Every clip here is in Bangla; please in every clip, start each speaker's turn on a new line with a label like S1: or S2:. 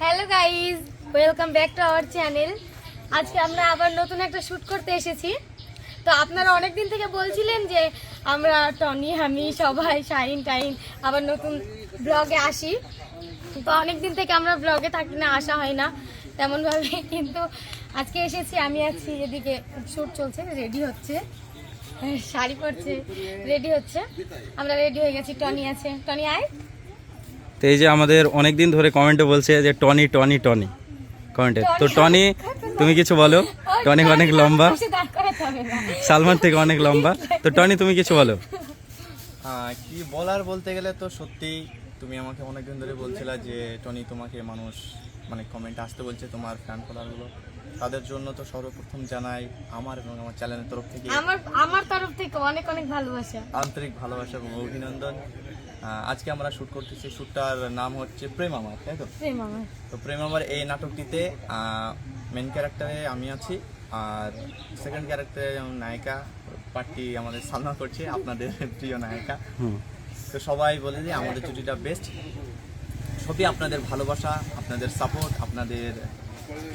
S1: Hello guys, welcome back to our channel. আজকে আমরা আবার নতুন একটা শ্যুট করতে এসেছি। তো আপনারা অনেক দিন থেকে বলছিলেন যে আমরা টনি, আমি সবাই শাইন টাইন আবার নতুন ব্লগে আসি। তো অনেক দিন থেকে আমরা ব্লগে থাকি না, আসা হয় না তেমনভাবে, কিন্তু আজকে এসেছি। আমি আছি এদিকে, শ্যুট চলছে, রেডি হচ্ছে, শাড়ি পরছে, রেডি হচ্ছে। আমরা রেডি হয়ে গেছি, টনি আছে, টনি আয়।
S2: তো এই যে আমাদের অনেক দিন ধরে কমেন্টে বলছে যে টনি টনি টনি কমেন্টে। তো টনি তুমি কিছু বলো। টনি অনেক লম্বা, সালমান থেকে অনেক লম্বা। তো টনি তুমি কিছু বলো।
S3: কি বলার বলতে গেলে তো সত্যি তুমি আমাকে অনেকদিন ধরে বলছিলা যে টনি তোমাকে মানুষ মানে কমেন্ট আসতে বলছে, তোমার ফ্যান ফলোয়ারগুলো, তাদের জন্য তো সর্বপ্রথম জানাই আমার এবং আমার চ্যানেলের তরফ থেকে
S1: আমার তরফ থেকে অনেক অনেক ভালোবাসা,
S3: আন্তরিক ভালোবাসা এবং অভিনন্দন। আজকে আমরা শ্যুট করতেছি, শ্যুটটার নাম হচ্ছে প্রেম আমার, তাই তো? তো প্রেম আমার এই নাটকটিতে মেন ক্যারেক্টারে আমি আছি, আর সেকেন্ড ক্যারেক্টারে যেমন নায়িকা পার্টি আমাদের সালমা করছে, আপনাদের প্রিয় নায়িকা। তো সবাই বলে যে আমাদের জুটিটা বেস্ট। সবই আপনাদের ভালোবাসা, আপনাদের সাপোর্ট, আপনাদের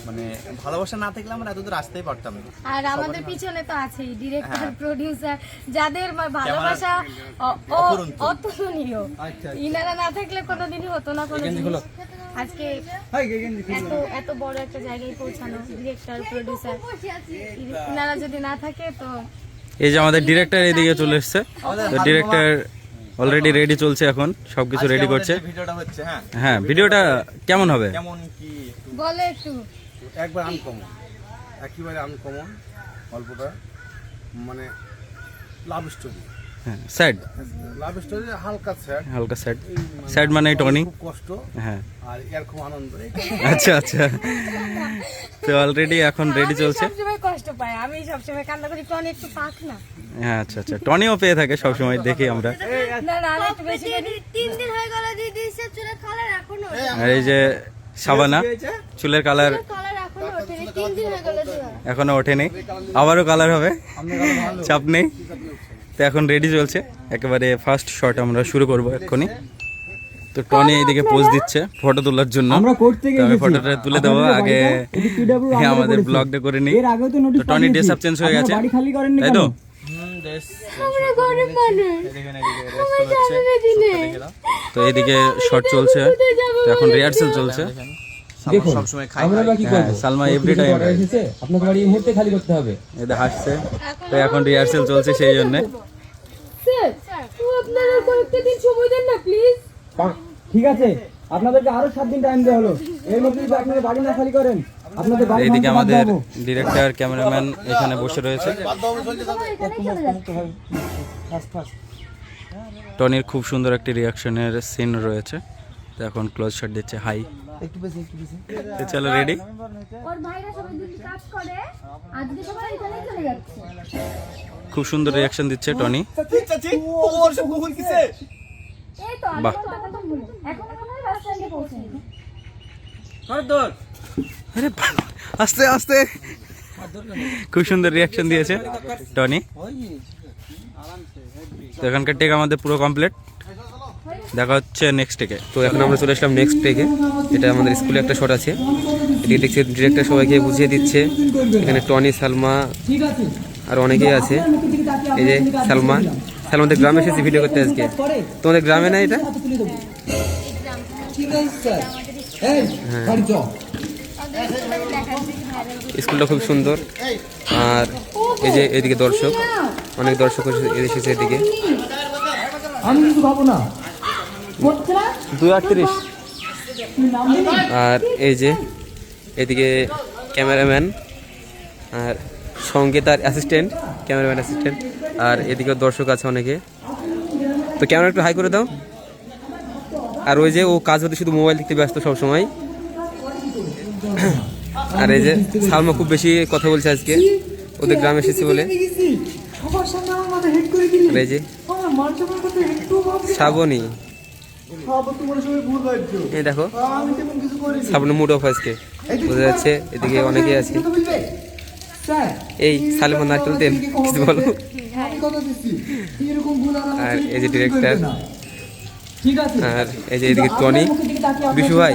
S3: মানে ভালোবাসা না থাকলে আমরা এতদূর আসতেই পারতাম না।
S1: আর আমাদের পিছনে তো আছেই ডিরেক্টর, প্রোডিউসার, যাদের ভালোবাসা অতুলনীয়। ইনারা না থাকলে কোনোদিনই হতো না কোনো জিনিস। আজকে এত বড় একটা জায়গায় পৌঁছানো, ডিরেক্টর, প্রোডিউসার, ইনারা যদি না থাকে তো।
S2: এই যে আমাদের ডিরেক্টর এদিকে চলে এসছে। তো ডিরেক্টর অলরেডি রেডি চলছে, এখন সবকিছু রেডি করছে।
S3: ভিডিওটা হচ্ছে
S2: হ্যাঁ, ভিডিওটা কেমন হবে?
S3: কেমন কি
S1: বলে একটু।
S4: একবার আনকমন, একেবারে আনকমন, গল্পটা মানে লাভ স্টোরি।
S2: হ্যাঁ, স্যাড,
S4: লাভ স্টোরি, হালকা স্যাড,
S2: হালকা স্যাড। স্যাড মানে টনি,
S4: খুব কষ্ট,
S2: হ্যাঁ,
S4: আর এর খুব আনন্দ।
S2: আচ্ছা আচ্ছা। তো অলরেডি এখন রেডি চলছে।
S1: আমি সবসময় কষ্ট পাই, আমি সবসময় কান্না করি, টনি একটু পাক না।
S2: হ্যাঁ, আচ্ছা আচ্ছা। টনিও পেয়ে থাকে সবসময়, দেখি আমরা।
S1: না না, একটু বেশি করি। 3 দিন হয়ে গেল দিদি সে চুলের কালার এখনো।
S2: আর এই যে সাবানা, চুলের কালার
S1: এখনো ওঠেনি, 3 দিন হয়ে গেল দেওয়া।
S2: এখনো ওঠেনি, আবারও কালার হবে, চাপ নেই। তো এখন রেডি চলছে, একেবারে ফার্স্ট শট আমরা শুরু করবো এক্ষুনি। তো টনি এইদিকে পোজ দিচ্ছে ফটো তোলার জন্য। তো আমি ফটোটা তুলে দেবো আগে, আমাদের ব্লগটা করে নিই। তো টনি ড্রেস আপ চেঞ্জ হয়ে গেছে, তাই তো? তো এইদিকে শট চলছে, তো এখন রিহার্সেল চলছে। সালমা এভরি টাইম
S5: আপনাকে বাড়ি এই মুহূর্তে খালি করতে হবে।
S2: এদের হাসছে। তো এখন রিহার্সেল চলছে, সেই জন্য।
S1: আপনারা কয়েকটা দিন সময় দেন না প্লিজ।
S5: ঠিক আছে, আপনাদেরকে আরো 7 দিন টাইম দেওয়া হলো। এর মধ্যে যদি আপনারা বাড়ি না খালি করেন, আপনাদের বাড়ি
S2: এইদিকে আমাদের ডিরেক্টর, ক্যামেরাম্যান এখানে বসে রয়েছে। টনির খুব সুন্দর একটি রিয়াকশনের সিন রয়েছে। তো এখন ক্লোজ শট দিচ্ছে, হাই।
S5: একটু বেশি একটু বেশি।
S2: তো চলো রেডি।
S1: ওর ভাইরা সবাই দিন কাজ করে, আজকে সবাই এখানে চলে যাচ্ছে।
S2: খুব সুন্দর রিয়াকশন দিচ্ছে টনি।
S1: এই তো
S2: বাহ,
S1: এখন মনে হয় বাস স্ট্যান্ডে পৌঁছেনি।
S2: আরে আস্তে আস্তে। খুব সুন্দর রিয়াকশন দিয়েছে টনি। তো এখানকার টেক আমাদের পুরো কমপ্লিট, দেখা হচ্ছে নেক্সট টেকে।
S6: তো এখন আমরা চলে আসলাম নেক্সট টেকে। এটা আমাদের স্কুলে একটা শট আছে, এদিকে দেখছি ডিরেক্টর সবাইকে বুঝিয়ে দিচ্ছে। এখানে টনি, সালমা আর অনেকেই আছে। এই যে সালমা, সালমাদের গ্রামে এসেছি ভিডিও করতে আজকে। তোমাদের গ্রামে না এটা? স্কুলটা খুব সুন্দর। আর এই যে এদিকে দর্শক, অনেক দর্শক এসেছে এদিকে।
S5: আমি কিছু খাবো না।
S2: 2:38।
S6: আর এই যে এদিকে ক্যামেরাম্যান আর সঙ্গে তার অ্যাসিস্ট্যান্ট, ক্যামেরাম্যান অ্যাসিস্ট্যান্ট। আর এদিকে দর্শক আছে অনেকে। তো ক্যামেরা একটু হাই করে দাও। আর ওই যে ও কাজ হতে শুধু মোবাইল দেখতে ব্যস্ত সব সময়। আর এই যে সালমা খুব বেশি কথা বলছে আজকে, ওদের গ্রামে এসেছে বলে। আর এই যে শ্রাবণী, এই দেখো শ্রাবণী মুড অফ আজকে, বোঝা যাচ্ছে। এদিকে অনেকেই আছে। এই সালমা না চলতেন কিছু বলো। আর এই যে ডিরেক্টর,
S5: ঠিক আছে
S6: আর এই যে এদিকে টনি। বিশু ভাই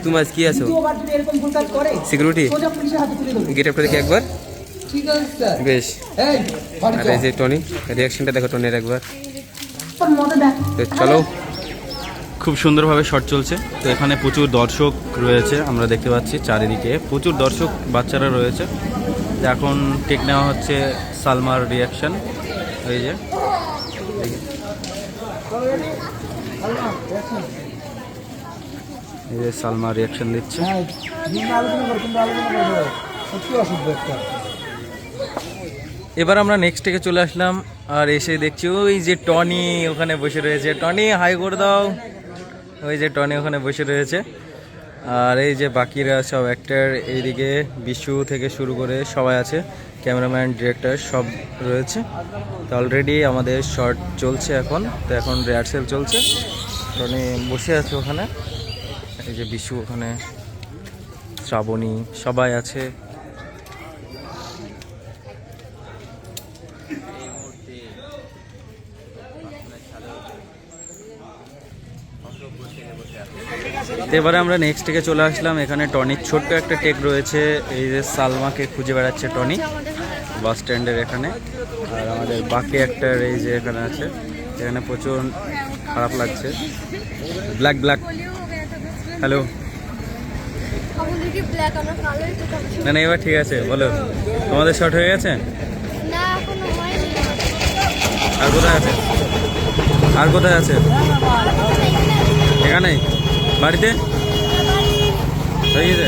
S6: তুমি আজ কি আছো?
S5: দ্বিতীয়বার যদি এরকম ভুল কাজ করে
S6: সিকিউরিটি
S5: সোজা পুলিশের হাতে তুলে দেবো।
S6: গেট আপটা দেখি একবার।
S5: ঠিক আছে স্যার।
S6: বেশ।
S5: এই বাড়ি
S6: আর এই যে টনি, রিয়াকশনটা দেখো টনির একবার।
S5: তোর মজা দেখ।
S6: তো চলো।
S2: খুব সুন্দরভাবে শট চলছে। তো এখানে প্রচুর দর্শক রয়েছে, আমরা দেখতে পাচ্ছি চারিদিকে প্রচুর দর্শক বাচ্চারা রয়েছে। তো এখন টেক নেওয়া হচ্ছে সালমার রিয়াকশন। এই যে দেখি। এই যে সালমা রিয়াকশন দিচ্ছে।
S5: হ্যাঁ নিম্ন আলোচনা কর, কিন্তু আলোচনা করবে সত্যি অসুবিধা একটা।
S2: এবার আমরা নেক্সট থেকে চলে আসলাম আর এসে দেখছি ওই যে টনি ওখানে বসে রয়েছে। টনি হাই করে দাও। ওই যে টনি ওখানে বসে রয়েছে। আর এই যে বাকিরা সব অ্যাক্টর, এইদিকে বিশু থেকে শুরু করে সবাই আছে, ক্যামেরাম্যান, ডিরেক্টর সব রয়েছে। তো অলরেডি আমাদের শর্ট চলছে এখন। তো এখন রিহার্সেল চলছে। টনি বসে আছে ওখানে, এই যে বিশু ওখানে, শ্রাবণী সবাই আছে। এবারে আমরা নেক্সট থেকে চলে আসলাম। এখানে টনির ছোট্ট একটা টেক রয়েছে। এই যে সালমাকে খুঁজে বেড়াচ্ছে টনি বাস স্ট্যান্ডের এখানে। আর আমাদের বাকি একটা এই যে এখানে আছে। এখানে প্রচুর খারাপ লাগছে। Black black hello.
S1: আমাদেরকে ব্ল্যাক আমরা কালোই তো কালো।
S2: না না এবার ঠিক আছে, বলো তোমাদের শর্ট হয়ে গেছে?
S1: না এখনো হয়নি।
S2: আর কোথায় আছে? আর কোথায় আছে? এখানে বাড়িতে হয়ে গেছে।